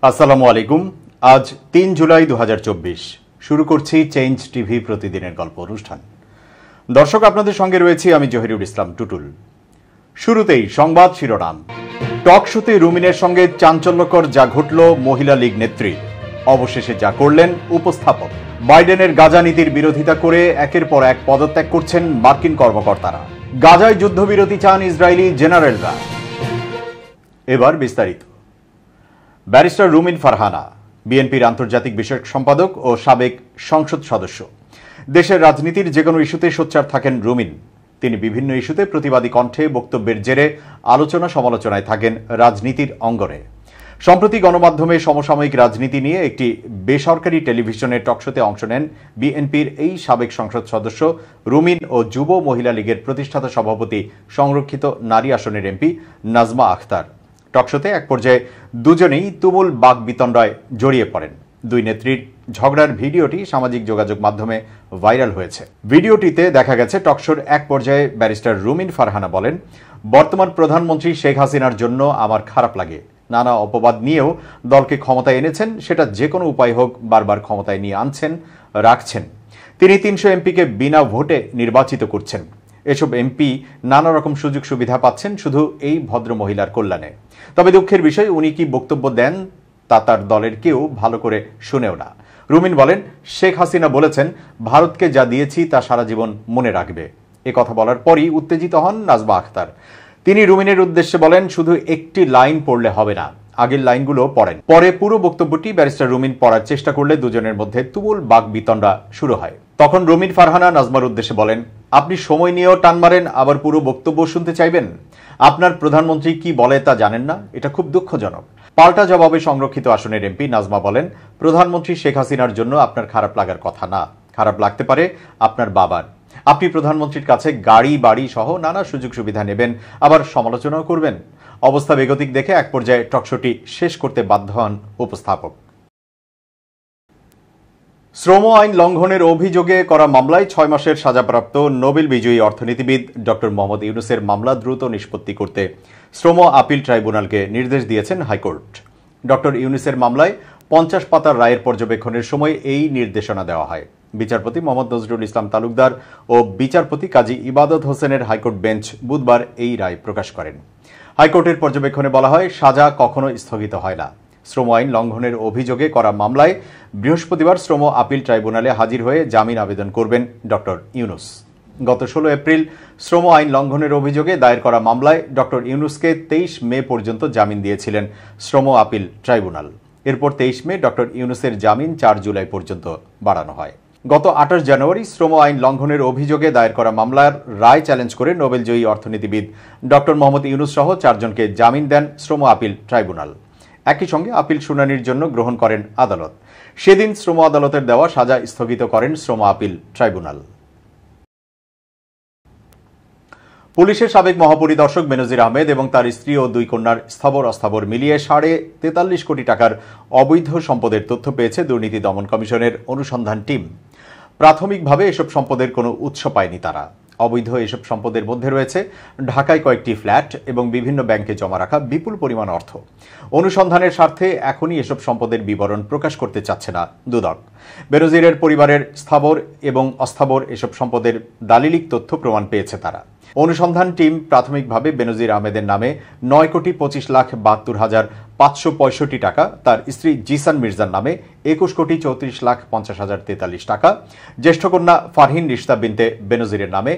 আসসালামু আলাইকুম। আজ ৩ জুলাই ২০২৪। শুরু করছি চেঞ্জ টিভি প্রতিদিনের গল্প অনুষ্ঠান। দর্শক, আপনাদের সঙ্গে রয়েছি আমি জহিরুল ইসলাম টুটুল। শুরুতেই সংবাদ শিরোনাম। টক শোতে রুমিনের সঙ্গে চাঞ্চল্যকর যা ঘটল মহিলা লীগ নেত্রী, অবশেষে যা করলেন উপস্থাপক। বাইডেনের গাজা নীতির বিরোধিতা করে একের পর এক পদত্যাগ করছেন মার্কিন কর্মকর্তারা। গাজায় যুদ্ধবিরতি চান ইসরায়েলি জেনারেলরা। এবার বিস্তারিত। ব্যারিস্টার রুমিন ফারহানা বিএনপির আন্তর্জাতিক বিষয়ক সম্পাদক ও সাবেক সংসদ সদস্য। দেশের রাজনীতির যে কোনো ইস্যুতে সোচ্চার থাকেন রুমিন। তিনি বিভিন্ন ইস্যুতে প্রতিবাদী কণ্ঠে বক্তব্যের জেরে আলোচনা সমালোচনায় থাকেন রাজনীতির অঙ্গনে। সম্প্রতি গণমাধ্যমে সমসাময়িক রাজনীতি নিয়ে একটি বেসরকারি টেলিভিশনের টকশোতে অংশ নেন বিএনপির এই সাবেক সংসদ সদস্য রুমিন ও যুব মহিলা লীগের প্রতিষ্ঠাতা সভাপতি সংরক্ষিত নারী আসনের এমপি নাজমা আখতার। টকশোতে এক পর্যায়ে দুজনেই তুমুল বাকবিতণ্ডায় জড়িয়ে পড়েন। দুই নেত্রীর ঝগড়ার ভিডিওটি সামাজিক যোগাযোগ মাধ্যমে ভাইরাল হয়েছে। ভিডিওটিতে দেখা গেছে টকশোর এক পর্যায়ে ব্যারিস্টার রুমিন ফারহানা বলেন, বর্তমান প্রধানমন্ত্রী শেখ হাসিনার জন্য আমার খারাপ লাগে। নানা অপবাদ নিয়েও দলকে ক্ষমতায় এনেছেন, সেটা যে কোনো উপায় হোক বারবার ক্ষমতায় নিয়ে আনছেন, রাখছেন। তিনি ৩০০ এমপিকে বিনা ভোটে নির্বাচিত করছেন। এসব এমপি নানা রকম সুযোগ সুবিধা পাচ্ছেন শুধু এই ভদ্র মহিলার কল্যাণে। তবে দুঃখের বিষয়, উনি কি বক্তব্য দেন তা তার দলের কেউ ভালো করে শুনেও না। রুমিন বলেন, শেখ হাসিনা বলেছেন, ভারতকে যা দিয়েছি তা সারা জীবন মনে রাখবে। এ কথা বলার পরই উত্তেজিত হন নাজমা আখতার। তিনি রুমিনের উদ্দেশ্যে বলেন, শুধু একটি লাইন পড়লে হবে না, আগের লাইনগুলো পড়েন। পরে পুরো বক্তব্যটি ব্যারিস্টার রুমিন পড়ার চেষ্টা করলে দুজনের মধ্যে তুমুল বাকবিতণ্ডা শুরু হয়। তখন রুমিন ফারহানা নাজমার উদ্দেশ্যে বলেন, আপনি সময় নিয়েও টান মারেন, আবার পুরো বক্তব্য শুনতে চাইবেন। আপনার প্রধানমন্ত্রী কি বলে তা জানেন না, এটা খুব দুঃখজনক। পাল্টা জবাবে সংরক্ষিত আসনের এমপি নাজমা বলেন, প্রধানমন্ত্রী শেখ হাসিনার জন্য আপনার খারাপ লাগার কথা না, খারাপ লাগতে পারে আপনার বাবার। আপনি প্রধানমন্ত্রীর কাছে গাড়ি বাড়ি সহ নানা সুযোগ সুবিধা নেবেন, আবার সমালোচনাও করবেন। অবস্থা বেগতিক দেখে এক পর্যায়ে টকশোটি শেষ করতে বাধ্য হন উপস্থাপক। শ্রম আইন লঙ্ঘনের অভিযোগে করা মামলায় ৬ মাসের সাজাপ্রাপ্ত নোবেল বিজয়ী অর্থনীতিবিদ ডক্টর মোহাম্মদ ইউনূসের মামলা দ্রুত নিষ্পত্তি করতে শ্রম আপিল ট্রাইব্যুনালকে নির্দেশ দিয়েছেন হাইকোর্ট। ডক্টর ইউনূসের মামলায় ৫০ পাতার রায়ের পর্যবেক্ষণের সময় এই নির্দেশনা দেওয়া হয়। বিচারপতি মোহাম্মদ নজরুল ইসলাম তালুকদার ও বিচারপতি কাজী ইবাদত হোসেনের হাইকোর্ট বেঞ্চ বুধবার এই রায় প্রকাশ করেন। হাইকোর্টের পর্যবেক্ষণে বলা হয়, সাজা কখনো স্থগিত হয় না। শ্রম আইন লঙ্ঘনের অভিযোগে করা মামলায় বৃহস্পতিবার শ্রম আপিল ট্রাইব্যুনালে হাজির হয়ে জামিন আবেদন করবেন ডক্টর ইউনূস। গত ১৬ এপ্রিল শ্রম আইন লঙ্ঘনের অভিযোগে দায়ের করা মামলায় ডক্টর ইউনূসকে ২৩ মে পর্যন্ত জামিন দিয়েছিলেন শ্রম আপিল ট্রাইব্যুনাল। এরপর ২৩ মে ডক্টর ইউনূসের জামিন ৪ জুলাই পর্যন্ত বাড়ানো হয়। গত ২৮ জানুয়ারি শ্রম আইন লঙ্ঘনের অভিযোগে দায়ের করা মামলার রায় চ্যালেঞ্জ করে নোবেলজয়ী অর্থনীতিবিদ ডক্টর মোহাম্মদ ইউনূস সহ ৪ জনকে জামিন দেন শ্রম আপিল ট্রাইব্যুনাল। একই সঙ্গে আপিল শুনানির জন্য গ্রহণ করেন আদালত। সেদিন শ্রম আদালতের দেওয়া সাজা স্থগিত করেন শ্রম আপিল ট্রাইব্যুনাল। পুলিশের সাবেক মহাপরিদর্শক বেনজির আহমেদ এবং তার স্ত্রী ও ২ কন্যার স্থাবর অস্থাবর মিলিয়ে ৪.৪৩ কোটি টাকার অবৈধ সম্পদের তথ্য পেয়েছে দুর্নীতি দমন কমিশনের অনুসন্ধান টিম। প্রাথমিকভাবে এসব সম্পদের কোনো উৎস পায়নি তারা। অবৈধ এসব সম্পদের মধ্যে রয়েছে ঢাকায় কয়েকটি ফ্ল্যাট এবং বিভিন্ন ব্যাংকে জমা রাখা বিপুল পরিমাণ অর্থ। অনুসন্ধানের স্বার্থে এখনই এসব সম্পদের বিবরণ প্রকাশ করতে চাচ্ছে না দুদক। বেনজিরের পরিবারের স্থাবর এবং অস্থাবর এসব সম্পদের দালিলিক তথ্য প্রমাণ পেয়েছে তারা। অনুসন্ধান টিম প্রাথমিকভাবে বেনজির আহমেদের নামে ৯,২৫,৭২,৫৬৫ টাকা, তার স্ত্রী জিসান মির্জার নামে ২১,৩৪,৫০,০৪৩ টাকা, জ্যেষ্ঠ কন্যা ফারহিন রিশতা বিনতে বেনজিরের নামে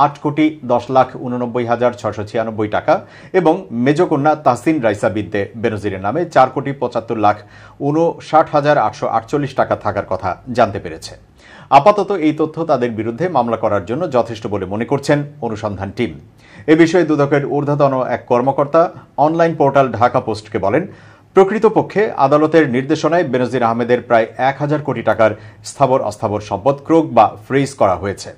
৮,১০,৮৯,৬৯৬ টাকা এবং মেজ কন্যা তাহসিন রাইসা বিনতে বেনজিরের নামে ৪,৭৫,৫৯,৮৪৮ টাকা থাকার কথা জানতে পেরেছে। আপাতত এই তথ্য তাদের বিরুদ্ধে মামলা করার জন্য যথেষ্ট বলে মনে করছেন অনুসন্ধান টিম। এ বিষয়ে দুদকের ঊর্ধ্বতন এক কর্মকর্তা অনলাইন পোর্টাল ঢাকা পোস্টকে বলেন, প্রকৃতপক্ষে আদালতের নির্দেশনায় বেনজির আহমেদের প্রায় ১,০০০ কোটি টাকার স্থাবর অস্থাবর সম্পদ ক্রোক বা ফ্রিজ করা হয়েছে।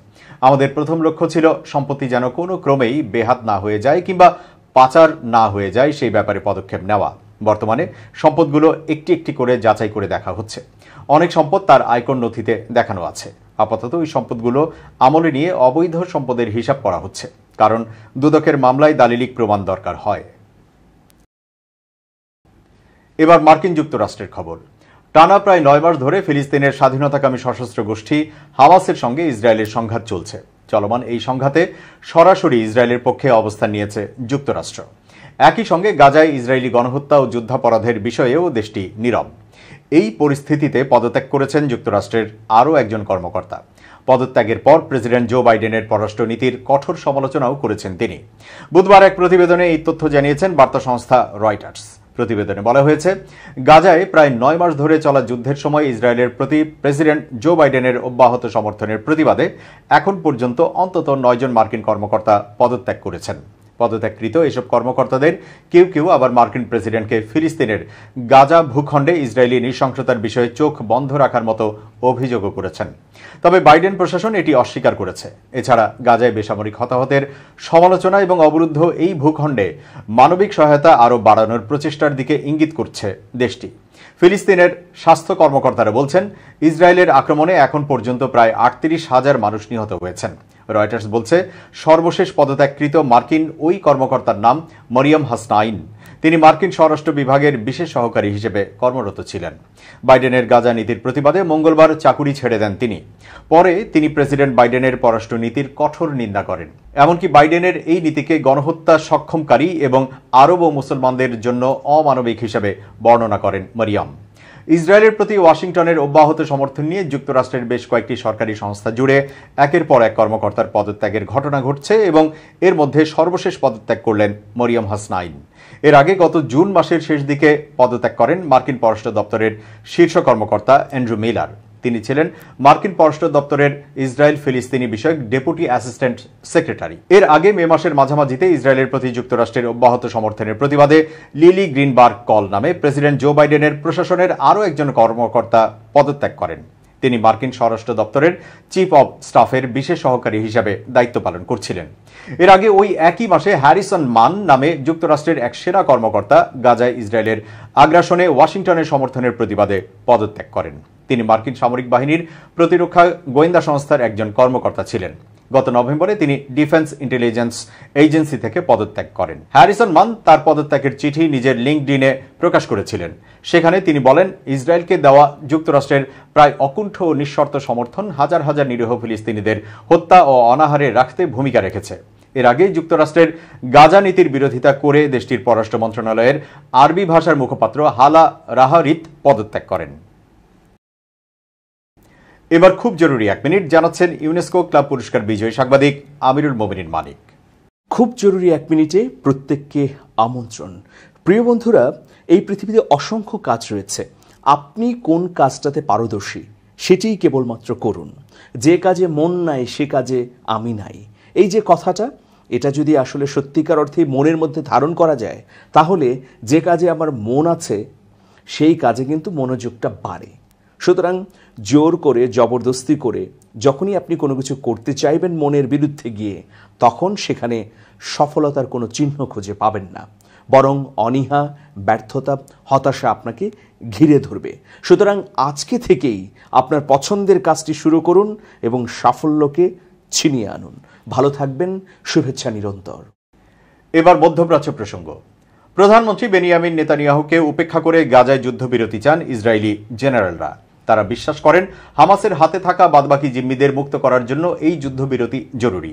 আমাদের প্রথম লক্ষ্য ছিল সম্পত্তি যেন কোনো ক্রমেই বেহাত না হয়ে যায় কিংবা পাচার না হয়ে যায় সেই ব্যাপারে পদক্ষেপ নেওয়া। বর্তমানে সম্পদগুলো একটি একটি করে যাচাই করে দেখা হচ্ছে। অনেক সম্পদ তার আয়কর নথিতে দেখানো আছে। আপাতত ওই সম্পদগুলো আমলে নিয়ে অবৈধ সম্পদের হিসাব করা হচ্ছে, কারণ দুদকের মামলায় দালিলিক প্রমাণ দরকার হয়। এবার মার্কিন যুক্তরাষ্ট্রের খবর। টানা প্রায় 9 মাস ধরে ফিলিস্তিনের স্বাধীনতাকামী সশস্ত্র গোষ্ঠী হামাসের সঙ্গে ইসরায়েলের সংঘাত চলছে। চলমান এই সংঘাতে সরাসরি ইসরায়েলের পক্ষে অবস্থান নিয়েছে যুক্তরাষ্ট্র। একই সঙ্গে গাজায় ইসরায়েলি গণহত্যা ও যুদ্ধাপরাধের বিষয়েও দেশটি নীরব। এই পরিস্থিতিতে পদত্যাগ করেছেন যুক্তরাষ্ট্রের আরও একজন কর্মকর্তা। পদত্যাগের পর প্রেসিডেন্ট জো বাইডেনের পররাষ্ট্রনীতির কঠোর সমালোচনাও করেছেন তিনি। বুধবার এক প্রতিবেদনে এই তথ্য জানিয়েছেন বার্তা সংস্থা রয়টার্স। প্রতিবেদনে বলা হয়েছে, গাজায় প্রায় 9 মাস ধরে চলা যুদ্ধের সময় ইসরায়েলের প্রতি প্রেসিডেন্ট জো বাইডেনের অব্যাহত সমর্থনের প্রতিবাদে এখন পর্যন্ত অন্তত 9 জন মার্কিন কর্মকর্তা পদত্যাগ করেছেন। পদত্যাগকৃত এসব কর্মকর্তাদের কেউ কেউ আবার মার্কিন প্রেসিডেন্টকে ফিলিস্তিনের গাজা ভূখণ্ডে ইসরায়েলি নৃশংসতার বিষয়ে চোখ বন্ধ রাখার মতো অভিযোগও করেছেন। তবে বাইডেন প্রশাসন এটি অস্বীকার করেছে। এছাড়া গাজায় বেসামরিক হতাহতের সমালোচনা এবং অবরুদ্ধ এই ভূখণ্ডে মানবিক সহায়তা আরও বাড়ানোর প্রচেষ্টার দিকে ইঙ্গিত করছে দেশটি। ফিলিস্তিনের স্বাস্থ্য কর্মকর্তারা বলছেন, ইসরায়েলের আক্রমণে এখন পর্যন্ত প্রায় 38,000 মানুষ নিহত হয়েছেন। রয়টার্স বলছে, সর্বশেষ পদত্যাগকৃত মার্কিন ওই কর্মকর্তার নাম মরিয়ম হাসনাইন। তিনি মার্কিন স্বরাষ্ট্র বিভাগের বিশেষ সহকারী হিসেবে কর্মরত ছিলেন। বাইডেনের গাজা নীতির প্রতিবাদে মঙ্গলবার চাকুরি ছেড়ে দেন তিনি। পরে তিনি প্রেসিডেন্ট বাইডেনের পররাষ্ট্র নীতির কঠোর নিন্দা করেন। এমনকি বাইডেনের এই নীতিকে গণহত্যা সক্ষমকারী এবং আরব ও মুসলমানদের জন্য অমানবিক হিসেবে বর্ণনা করেন মরিয়ম। ইসরায়েলের প্রতি ওয়াশিংটনের অব্যাহত সমর্থন নিয়ে যুক্তরাষ্ট্রের বেশ কয়েকটি সরকারি সংস্থা জুড়ে একের পর এক কর্মকর্তার পদত্যাগের ঘটনা ঘটছে এবং এর মধ্যে সর্বশেষ পদত্যাগ করলেন মরিয়ম হাসনাইন। এর আগে গত জুন মাসের শেষ দিকে পদত্যাগ করেন মার্কিন পররাষ্ট্র দপ্তরের শীর্ষ কর্মকর্তা অ্যান্ড্রু মিলার। তিনি ছিলেন মার্কিন পররাষ্ট্র দপ্তরের ইসরায়েল ফিলিস্তিনি বিষয়ক ডেপুটি অ্যাসিস্ট্যান্ট সেক্রেটারি। এর আগে মে মাসের মাঝামাঝিতে ইসরায়েলের প্রতি যুক্তরাষ্ট্রের অব্যাহত সমর্থনের প্রতিবাদে লিলি গ্রিনবার্গ কল নামে প্রেসিডেন্ট জো বাইডেনের প্রশাসনের আরও একজন কর্মকর্তা পদত্যাগ করেন। তিনি মার্কিন স্বরাষ্ট্র দপ্তরের চিফ অব স্টাফের বিশেষ সহকারী হিসাবে দায়িত্ব পালন করছিলেন। এর আগে ওই একই মাসে হ্যারিসন মান নামে যুক্তরাষ্ট্রের এক সেনা কর্মকর্তা গাজায় ইসরায়েলের আগ্রাসনে ওয়াশিংটনের সমর্থনের প্রতিবাদে পদত্যাগ করেন। তিনি মার্কিন সামরিক বাহিনীর প্রতিরক্ষা গোয়েন্দা সংস্থার একজন কর্মকর্তা ছিলেন। গত নভেম্বরে তিনি ডিফেন্স ইন্টেলিজেন্স এজেন্সি থেকে পদত্যাগ করেন। হ্যারিসন মান তার পদত্যাগের চিঠি নিজের লিঙ্কডইনে প্রকাশ করেছিলেন। সেখানে তিনি বলেন, ইসরায়েলকে দেওয়া যুক্তরাষ্ট্রের প্রায় অকুণ্ঠ ও নিঃশর্ত সমর্থন হাজার হাজার নিরীহ ফিলিস্তিনিদের হত্যা ও অনাহারে রাখতে ভূমিকা রেখেছে। এর আগে যুক্তরাষ্ট্রের গাজা নীতির বিরোধিতা করে দেশটির পররাষ্ট্র মন্ত্রণালয়ের আরবি ভাষার মুখপাত্র হালা রাহারিত পদত্যাগ করেন। এবার খুব জরুরি 1 মিনিট জানাচ্ছেন ইউনেস্কো ক্লাব পুরস্কার বিজয়ী সাংবাদিক আমিরুল মোমিনিন মানিক। খুব জরুরি 1 মিনিটে প্রত্যেককে আমন্ত্রণ। প্রিয় বন্ধুরা, এই পৃথিবীতে অসংখ্য কাজ রয়েছে। আপনি কোন কাজটাতে পারদর্শী সেটিই কেবলমাত্র করুন। যে কাজে মন নাই সে কাজে আমি নাই, এই যে কথাটা, এটা যদি আসলে সত্যিকার অর্থে মনের মধ্যে ধারণ করা যায়, তাহলে যে কাজে আমার মন আছে সেই কাজে কিন্তু মনোযোগটা বাড়ে। সুতরাং জোর করে জবরদস্তি করে যখনই আপনি কোনো কিছু করতে চাইবেন মনের বিরুদ্ধে গিয়ে, তখন সেখানে সফলতার কোনো চিহ্ন খুঁজে পাবেন না, বরং অনীহা, ব্যর্থতা, হতাশা আপনাকে ঘিরে ধরবে। সুতরাং আজকে থেকেই আপনার পছন্দের কাজটি শুরু করুন এবং সাফল্যকে ছিনিয়ে আনুন। ভালো থাকবেন, শুভেচ্ছা নিরন্তর। এবার মধ্যপ্রাচ্য প্রসঙ্গ। প্রধানমন্ত্রী বেনিয়ামিন নেতানিয়াহুকে উপেক্ষা করে গাজায় যুদ্ধবিরতি চান ইসরায়েলি জেনারেলরা। তারা বিশ্বাস করেন হামাসের হাতে থাকা বাদবাকি জিম্মিদের মুক্ত করার জন্য এই যুদ্ধবিরতি জরুরি।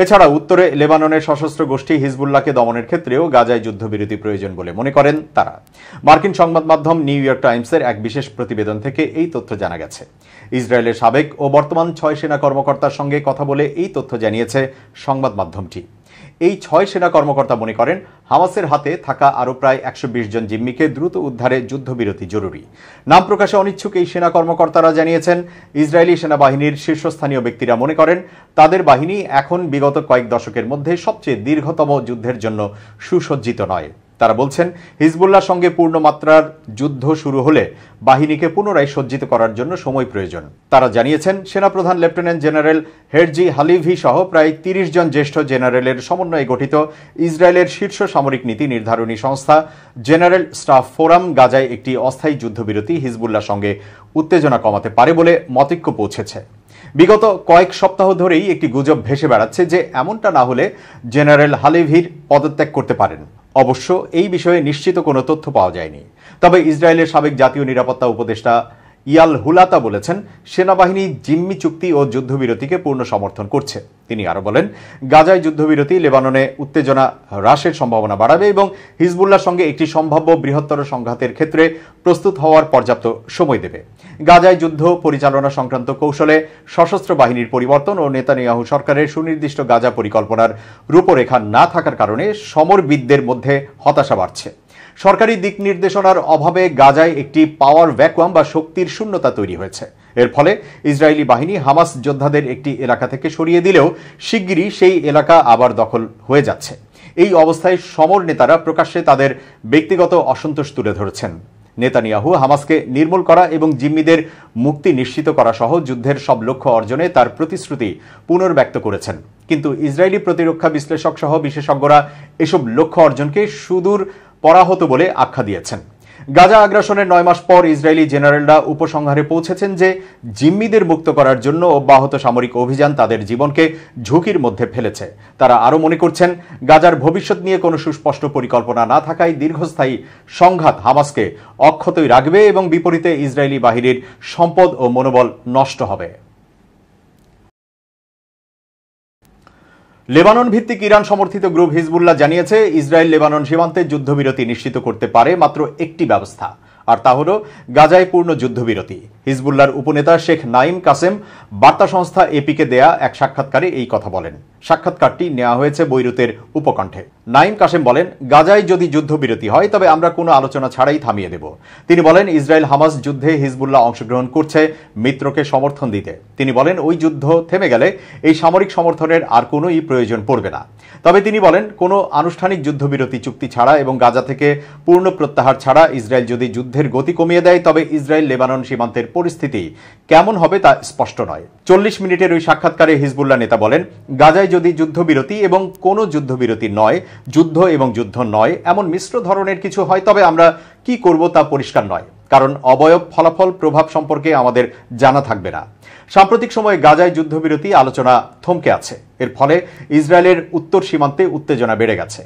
এছাড়া উত্তরে লেবাননের সশস্ত্র গোষ্ঠী হিজবুল্লাহকে দমনের ক্ষেত্রেও গাজায় যুদ্ধবিরতি প্রয়োজন বলে মনে করেন তারা। মার্কিন সংবাদ মাধ্যম নিউ ইয়র্ক টাইমসের এক বিশেষ প্রতিবেদন থেকে এই তথ্য জানা গেছে। ইসরায়েলের সাবেক ও বর্তমান 6 সেনা কর্মকর্তার সঙ্গে কথা বলে এই তথ্য জানিয়েছে সংবাদ মাধ্যমটি। এই 6 সেনা কর্মকর্তা মনে করেন হামাসের হাতে থাকা আরও প্রায় 120 জন জিম্মিকে দ্রুত উদ্ধারে যুদ্ধবিরতি জরুরি। নাম প্রকাশে অনিচ্ছুক এই সেনা কর্মকর্তারা জানিয়েছেন, ইসরায়েলি সেনাবাহিনীর শীর্ষস্থানীয় ব্যক্তিরা মনে করেন তাদের বাহিনী এখন বিগত কয়েক দশকের মধ্যে সবচেয়ে দীর্ঘতম যুদ্ধের জন্য সুসজ্জিত নয়। তারা বলছেন, হিজবুল্লাহর সঙ্গে পূর্ণমাত্রার যুদ্ধ শুরু হলে বাহিনীকে পুনরায় সজ্জিত করার জন্য সময় প্রয়োজন। তারা জানিয়েছেন, সেনাপ্রধান লেফটেন্যান্ট জেনারেল হেরজি হালিভি সহ প্রায় 30 জন জ্যেষ্ঠ জেনারেলের সমন্বয়ে গঠিত ইসরায়েলের শীর্ষ সামরিক নীতি নির্ধারণী সংস্থা জেনারেল স্টাফ ফোরাম গাজায় একটি অস্থায়ী যুদ্ধবিরতি হিজবুল্লাহর সঙ্গে উত্তেজনা কমাতে পারে বলে মতৈক্য পৌঁছেছে। বিগত কয়েক সপ্তাহ ধরেই একটি গুজব ভেসে বেড়াচ্ছে যে এমনটা না হলে জেনারেল হালিভির পদত্যাগ করতে পারেন। অবশ্য এই বিষয়ে নিশ্চিত কোনো তথ্য পাওয়া যায়নি। তবে ইসরায়েলের সাবেক জাতীয় নিরাপত্তা উপদেষ্টা ইয়াল হুলাতা বলেছেন, সেনাবাহিনী জিম্মি চুক্তি ও যুদ্ধবিরতিকে পূর্ণ সমর্থন করছে। তিনি আরো বলেন, গাজায় যুদ্ধবিরতি লেবাননে উত্তেজনা হ্রাসের সম্ভাবনা বাড়াবে এবং হিজবুল্লাহর সঙ্গে একটি সম্ভাব্য বৃহত্তর সংঘাতের ক্ষেত্রে প্রস্তুত হওয়ার পর্যাপ্ত সময় দেবে। গাজায় যুদ্ধ পরিচালনা সংক্রান্ত কৌশলে সশস্ত্র বাহিনীর পরিবর্তন ও নেতানিয়াহু সরকারের সুনির্দিষ্ট গাজা পরিকল্পনার রূপরেখা না থাকার কারণে সমরবিদদের মধ্যে হতাশা বাড়ছে। সরকারি দিক নির্দেশনার অভাবে গাজায় একটি পাওয়ার ভ্যাকুয়াম বা শক্তির শূন্যতা তৈরি হয়েছে। এর ফলে ইসরায়েলি বাহিনী হামাস যোদ্ধাদের একটি এলাকা থেকে সরিয়ে দিলেও শিগগিরই সেই এলাকা আবার দখল হয়ে যাচ্ছে। এই অবস্থায় সমর নেতারা প্রকাশ্যে তাদের ব্যক্তিগত অসন্তোষ তুলে ধরেছেন। নেতানিয়াহু হামাসকে নির্মূল করা এবং জিম্মিদের মুক্তি নিশ্চিত করা সহ যুদ্ধের সব লক্ষ্য অর্জনে তার প্রতিশ্রুতি পুনর্ব্যক্ত করেছেন। কিন্তু ইসরায়েলি প্রতিরক্ষা বিশ্লেষক সহ বিশেষজ্ঞরা এসব লক্ষ্য অর্জনকে সুদূর পরাহত বলে আখ্যা দিয়েছেন। গাজা আগ্রাসনের 9 মাস পর ইসরায়েলি জেনারেলরা উপসংহারে পৌঁছেছেন যে জিম্মিদের মুক্ত করার জন্য অব্যাহত সামরিক অভিযান তাদের জীবনকে ঝুঁকির মধ্যে ফেলেছে। তারা আরও মনে করছেন, গাজার ভবিষ্যৎ নিয়ে কোনো সুস্পষ্ট পরিকল্পনা না থাকায় দীর্ঘস্থায়ী সংঘাত হামাসকে অক্ষতই রাখবে এবং বিপরীতে ইসরায়েলি বাহিনীর সম্পদ ও মনোবল নষ্ট হবে। লেবানন ভিত্তিক ইরান সমর্থিত গ্রুপ হিজবুল্লাহ জানিয়েছে, ইসরায়েল লেবানন সীমান্তে যুদ্ধবিরতি নিশ্চিত করতে পারে মাত্র একটি ব্যবস্থা, আর তা হল গাজায় পূর্ণ যুদ্ধবিরতি। হিজবুল্লাহর উপনেতা শেখ নাইম কাসেম বার্তা সংস্থা এপিকে দেয়া এক সাক্ষাৎকারে এই কথা বলেন। সাক্ষাৎকারটি নেওয়া হয়েছে বৈরুতের উপকণ্ঠে। নাইম কাসেম বলেন, গাজায় যদি যুদ্ধবিরতি হয় তবে আমরা কোনো আলোচনা ছাড়াই থামিয়ে দেব। তিনি বলেন, ইসরায়েল হামাস যুদ্ধে হিজবুল্লাহ অংশগ্রহণ করছে মিত্রকে সমর্থন দিতে। তিনি বলেন, ওই যুদ্ধ থেমে গেলে এই সামরিক সমর্থনের আর কোনোই প্রয়োজন পড়বে না। তবে তিনি বলেন, কোনো আনুষ্ঠানিক যুদ্ধবিরতি চুক্তি ছাড়া এবং গাজা থেকে পূর্ণ প্রত্যাহার ছাড়া ইসরায়েল যদি যুদ্ধের গতি কমিয়ে দেয় তবে ইসরায়েল লেবানন সীমান্তের পরিস্থিতি কেমন হবে তা স্পষ্ট নয়। 40 মিনিটের ওই সাক্ষাৎকারে হিজবুল্লাহ নেতা বলেন, গাজায় যদি যুদ্ধবিরতি এবং কোনো যুদ্ধবিরতি নয়, যুদ্ধ এবং যুদ্ধ নয় এমন মিশ্র ধরনের কিছু হয় তবে আমরা কি করব তা পরিষ্কার নয়, কারণ অবয়ব ফলাফল প্রভাব সম্পর্কে আমাদের জানা থাকবে না। সাম্প্রতিক সময়ে গাজায় যুদ্ধবিরতি আলোচনা থমকে আছে। এর ফলে ইসরায়েলের উত্তর সীমান্তে উত্তেজনা বেড়ে গেছে।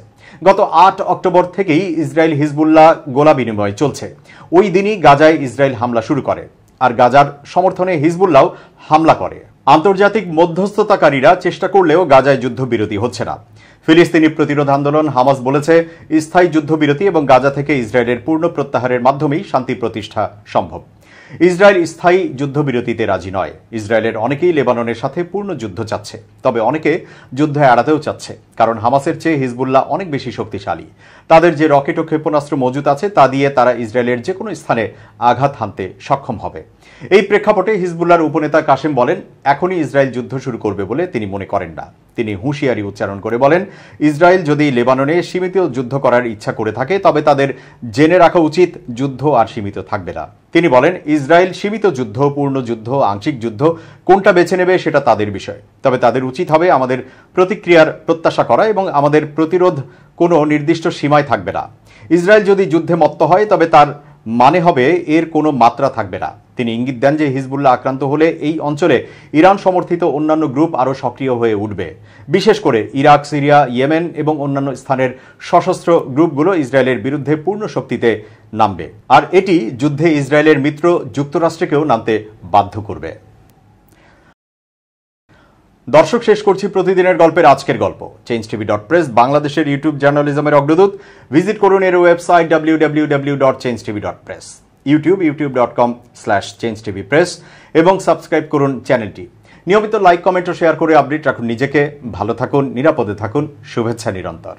গত 8 অক্টোবর থেকেই ইসরায়েল হিজবুল্লাহ গোলা বিনিময় চলছে। ওই দিনই গাজায় ইসরায়েল হামলা শুরু করে, আর গাজার সমর্থনে হিজবুল্লাহ হামলা করে। আন্তর্জাতিক মধ্যস্থতাকারীরা চেষ্টা করলেও গাজায় যুদ্ধবিরতি হচ্ছে না। ফিলিস্তিনি প্রতিরোধ আন্দোলন হামাস বলেছে, স্থায়ী যুদ্ধবিরতি এবং গাজা থেকে ইসরায়েলের পূর্ণ প্রত্যাহারের মাধ্যমেই শান্তি প্রতিষ্ঠা সম্ভব। ইসরায়েল স্থায়ী যুদ্ধবিরতিতে রাজি নয়। ইসরায়েলের অনেকেই লেবাননের সাথে পূর্ণ যুদ্ধ চাচ্ছে, তবে অনেকে যুদ্ধ এড়াতেও চাচ্ছে, কারণ হামাসের চেয়ে হিজবুল্লাহ অনেক বেশি শক্তিশালী। তাদের যে রকেট ও ক্ষেপণাস্ত্র মজুত আছে তা দিয়ে তারা ইসরায়েলের যে কোনো স্থানে আঘাত হানতে সক্ষম হবে। এই প্রেক্ষাপটে হিজবুল্লাহর উপনেতা কাসেম বলেন, এখনই ইসরায়েল যুদ্ধ শুরু করবে বলে তিনি মনে করেন না। তিনি হুঁশিয়ারি উচ্চারণ করে বলেন, ইসরায়েল যদি লেবাননে সীমিত যুদ্ধ করার ইচ্ছা করে থাকে তবে তাদের জেনে রাখা উচিত যুদ্ধ আর সীমিত থাকবে না। তিনি বলেন, ইসরায়েল সীমিত যুদ্ধ, পূর্ণ যুদ্ধ, আংশিক যুদ্ধ কোনটা বেছে নেবে সেটা তাদের বিষয়। তবে তাদের উচিত হবে আমাদের প্রতিক্রিয়ার প্রত্যাশা করা এবং আমাদের প্রতিরোধ কোনো নির্দিষ্ট সীমায় থাকবে না। ইসরায়েল যদি যুদ্ধে মত্ত হয় তবে তার মানে হবে এর কোনো মাত্রা থাকবে না। তিনি ইঙ্গিত দেন যে হিজবুল্লাহ আক্রান্ত হলে এই অঞ্চলে ইরান সমর্থিত অন্যান্য গ্রুপ আরও সক্রিয় হয়ে উঠবে। বিশেষ করে ইরাক, সিরিয়া, ইয়েমেন এবং অন্যান্য স্থানের সশস্ত্র গ্রুপগুলো ইসরায়েলের বিরুদ্ধে পূর্ণ শক্তিতে নামবে, আর এটি যুদ্ধে ইসরায়েলের মিত্র যুক্তরাষ্ট্রকেও নামতে বাধ্য করবে। দর্শক, শেষ করছি প্রতিদিনের গল্পের আজকের গল্প। changetv.press বাংলাদেশের ইউটিউব জার্নালিজমের অগ্রদূত। ভিজিট করুন এর ওয়েবসাইট www.changetv.press, ইউটিউব youtube.com/changetvpress এবং সাবস্ক্রাইব করুন চ্যানেলটি। নিয়মিত লাইক, কমেন্ট ও শেয়ার করে আপডেট রাখুন নিজেকে। ভালো থাকুন, নিরাপদে থাকুন। শুভেচ্ছা নিরন্তর।